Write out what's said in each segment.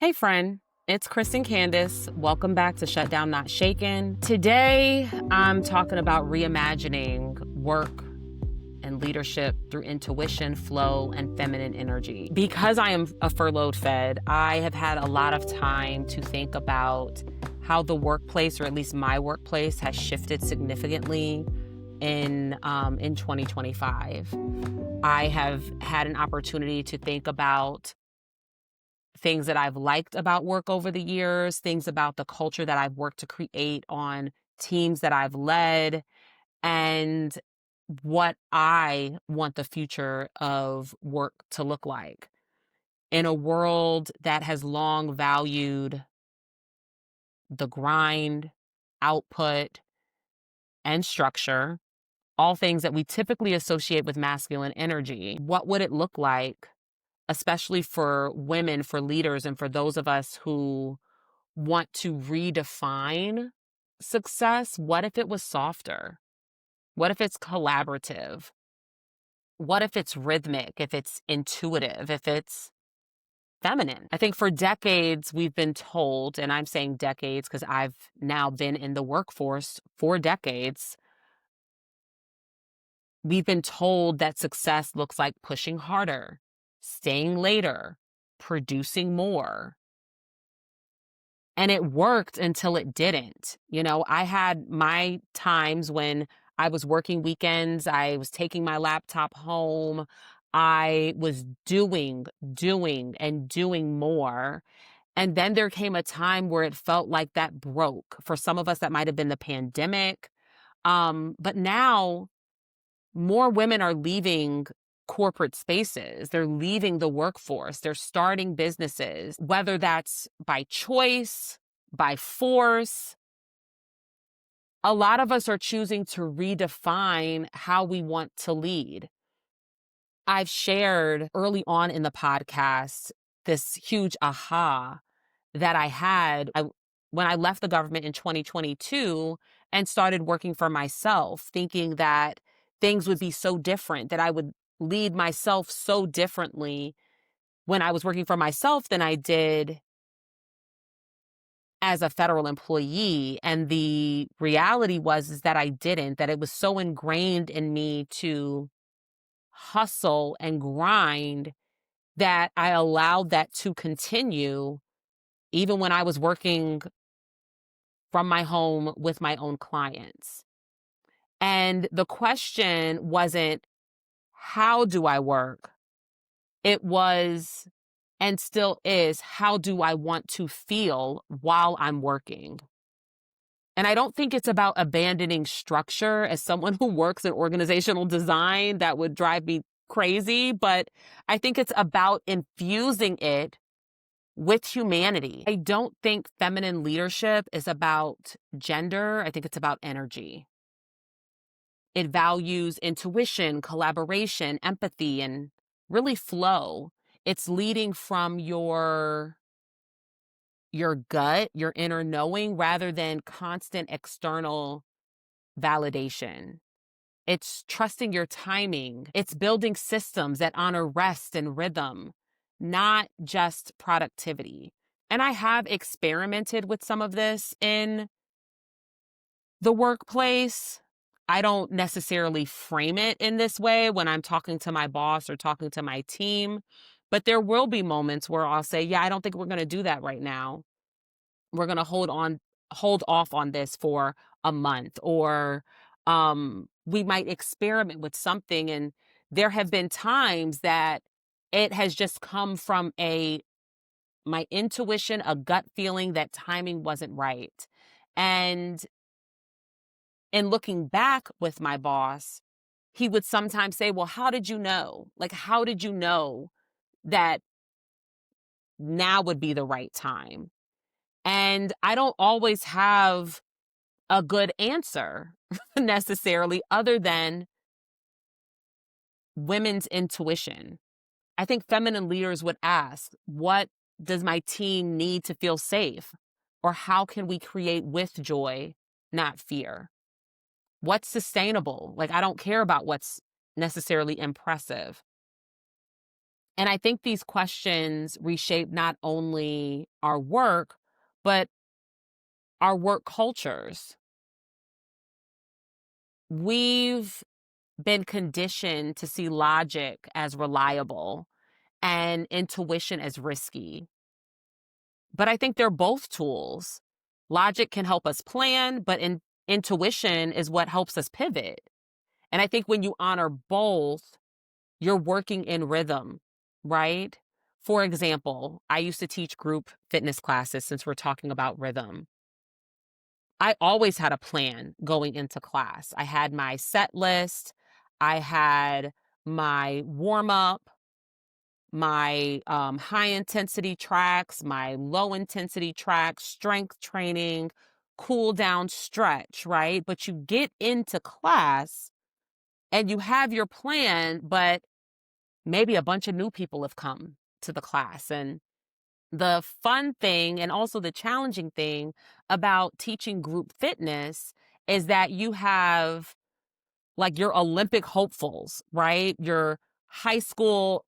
Hey friend, it's Cristin Candace. Welcome back to Shut Down Not Shaken. Today, I'm talking about reimagining work and leadership through intuition, flow, and feminine energy. Because I am a furloughed Fed, I have had a lot of time to think about how the workplace, or at least my workplace, has shifted significantly in 2025. I have had an opportunity to think about things that I've liked about work over the years, things about the culture that I've worked to create on teams that I've led, and what I want the future of work to look like. In a world that has long valued the grind, output, and structure, all things that we typically associate with masculine energy, what would it look like, especially for women, for leaders, and for those of us who want to redefine success? What if it was softer? What if it's collaborative? What if it's rhythmic, if it's intuitive, if it's feminine? I think for decades we've been told, and I'm saying decades because I've now been in the workforce for decades, we've been told that success looks like pushing harder, staying later, producing more. And it worked until it didn't. I had my times when I was working weekends, I was taking my laptop home, I was doing, and doing more. And then there came a time where it felt like that broke. For some of us, that might have been the pandemic. But now more women are leaving corporate spaces. They're leaving the workforce. They're starting businesses, whether that's by choice, by force. A lot of us are choosing to redefine how we want to lead. I've shared early on in the podcast this huge aha that I had when I left the government in 2022 and started working for myself, thinking that things would be so different, that I would lead myself so differently when I was working for myself than I did as a federal employee. And the reality is that I didn't, that it was so ingrained in me to hustle and grind that I allowed that to continue even when I was working from my home with my own clients. And the question wasn't, how do I work? It was, and still is, how do I want to feel while I'm working? And I don't think it's about abandoning structure. As someone who works in organizational design, that would drive me crazy. But I think it's about infusing it with humanity. I don't think feminine leadership is about gender. I think it's about energy. It values intuition, collaboration, empathy, and really flow. It's leading from your gut, your inner knowing, rather than constant external validation. It's trusting your timing. It's building systems that honor rest and rhythm, not just productivity. And I have experimented with some of this in the workplace. I don't necessarily frame it in this way when I'm talking to my boss or talking to my team, but there will be moments where I'll say, yeah, I don't think we're going to do that right now. We're going to hold off on this for a month, or we might experiment with something. And there have been times that it has just come from my intuition, a gut feeling that timing wasn't right. And in looking back with my boss, he would sometimes say, well, how did you know? Like, how did you know that now would be the right time? And I don't always have a good answer necessarily, other than women's intuition. I think feminine leaders would ask, what does my team need to feel safe? Or how can we create with joy, not fear? What's sustainable? Like, I don't care about what's necessarily impressive. And I think these questions reshape not only our work, but our work cultures. We've been conditioned to see logic as reliable and intuition as risky. But I think they're both tools. Logic can help us plan, but intuition is what helps us pivot. And I think when you honor both, you're working in rhythm, right? For example, I used to teach group fitness classes since we're talking about rhythm. I always had a plan going into class. I had my set list, I had my warm up, my high intensity tracks, my low intensity tracks, strength training, cool down, stretch, right? But you get into class and you have your plan, but maybe a bunch of new people have come to the class. And the fun thing and also the challenging thing about teaching group fitness is that you have like your Olympic hopefuls, right? Your high school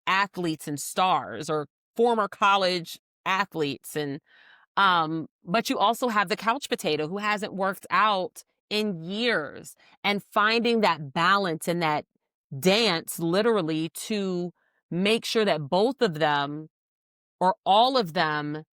athletes and stars or former college athletes and but you also have the couch potato who hasn't worked out in years, and finding that balance and that dance literally to make sure that both of them or all of them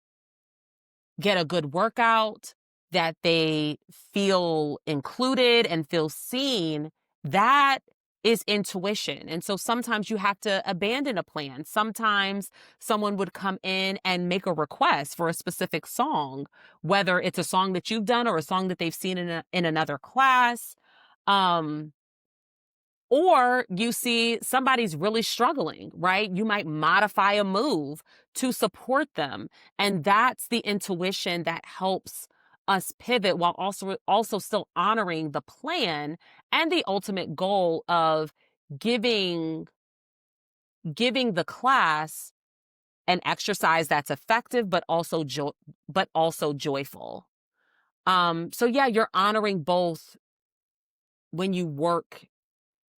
get a good workout, that they feel included and feel seen, that is intuition. And so sometimes you have to abandon a plan. Sometimes someone would come in and make a request for a specific song, whether it's a song that you've done or a song that they've seen in another class. Um, or you see somebody's really struggling, right? You might modify a move to support them. And that's the intuition that helps us pivot while also still honoring the plan and the ultimate goal of giving giving the class an exercise that's effective but also joyful. So yeah, you're honoring both when you work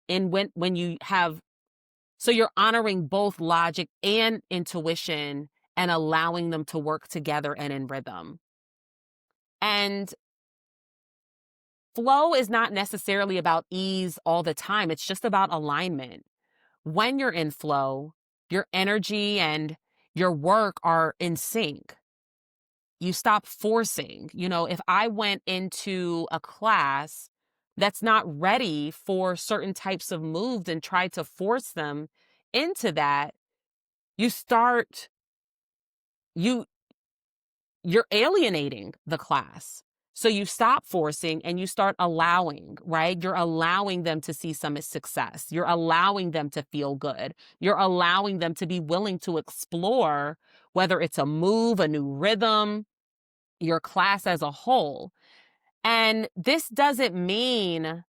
and when you have. So you're honoring both logic and intuition and allowing them to work together and in rhythm. And flow is not necessarily about ease all the time. It's just about alignment. When you're in flow, your energy and your work are in sync. You stop forcing. You know, if I went into a class that's not ready for certain types of moves and tried to force them into that, you start you you're alienating the class. So you stop forcing and you start allowing, right? You're allowing them to see some success. You're allowing them to feel good. You're allowing them to be willing to explore whether it's a move, a new rhythm, your class as a whole. And this doesn't mean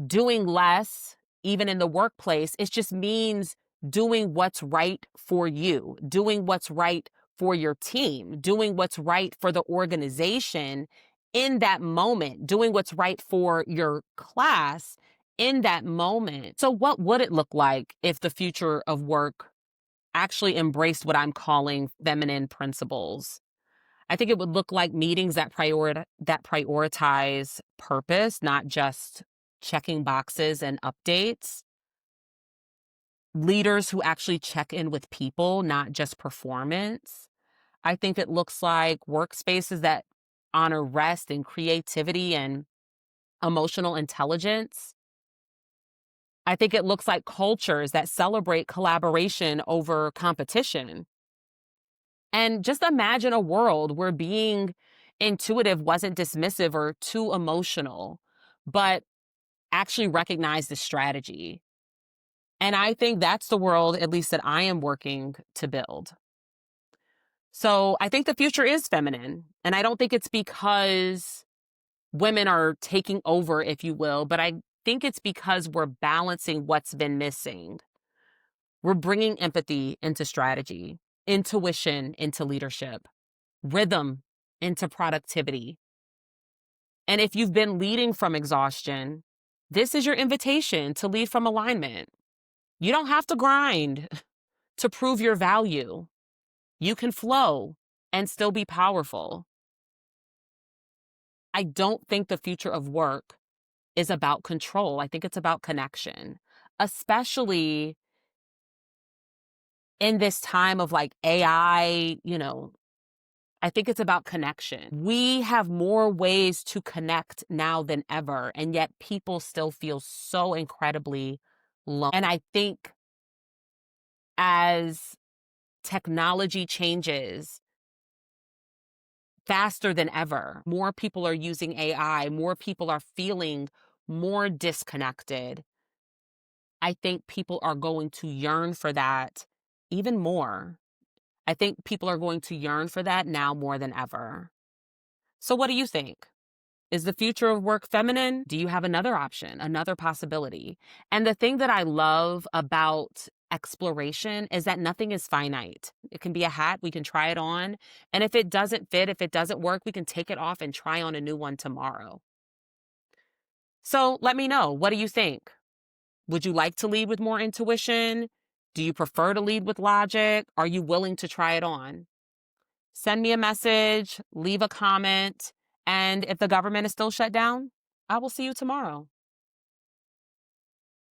doing less, even in the workplace. It just means doing what's right for you, doing what's right for your team, doing what's right for the organization in that moment, doing what's right for your class in that moment. So, what would it look like if the future of work actually embraced what I'm calling feminine principles? I think it would look like meetings that prioritize purpose, not just checking boxes and updates. Leaders who actually check in with people, not just performance. I think it looks like workspaces that honor rest and creativity and emotional intelligence. I think it looks like cultures that celebrate collaboration over competition. And just imagine a world where being intuitive wasn't dismissive or too emotional, but actually recognized the strategy. And I think that's the world, at least that I am working to build. So I think the future is feminine. And I don't think it's because women are taking over, if you will, but I think it's because we're balancing what's been missing. We're bringing empathy into strategy, intuition into leadership, rhythm into productivity. And if you've been leading from exhaustion, this is your invitation to lead from alignment. You don't have to grind. to prove your value. You can flow and still be powerful. I don't think the future of work is about control. I think it's about connection, especially in this time of like AI, I think it's about connection. We have more ways to connect now than ever, and yet people still feel so incredibly lonely. And I think as technology changes faster than ever, more people are using AI, more people are feeling more disconnected. I think people are going to yearn for that even more. I think people are going to yearn for that now more than ever. So what do you think? Is the future of work feminine? Do you have another option, another possibility? And the thing that I love about exploration is that nothing is finite. It can be a hat, we can try it on. And if it doesn't fit, if it doesn't work, we can take it off and try on a new one tomorrow. So let me know. What do you think? Would you like to lead with more intuition? Do you prefer to lead with logic? Are you willing to try it on? Send me a message, leave a comment, and if the government is still shut down, I will see you tomorrow.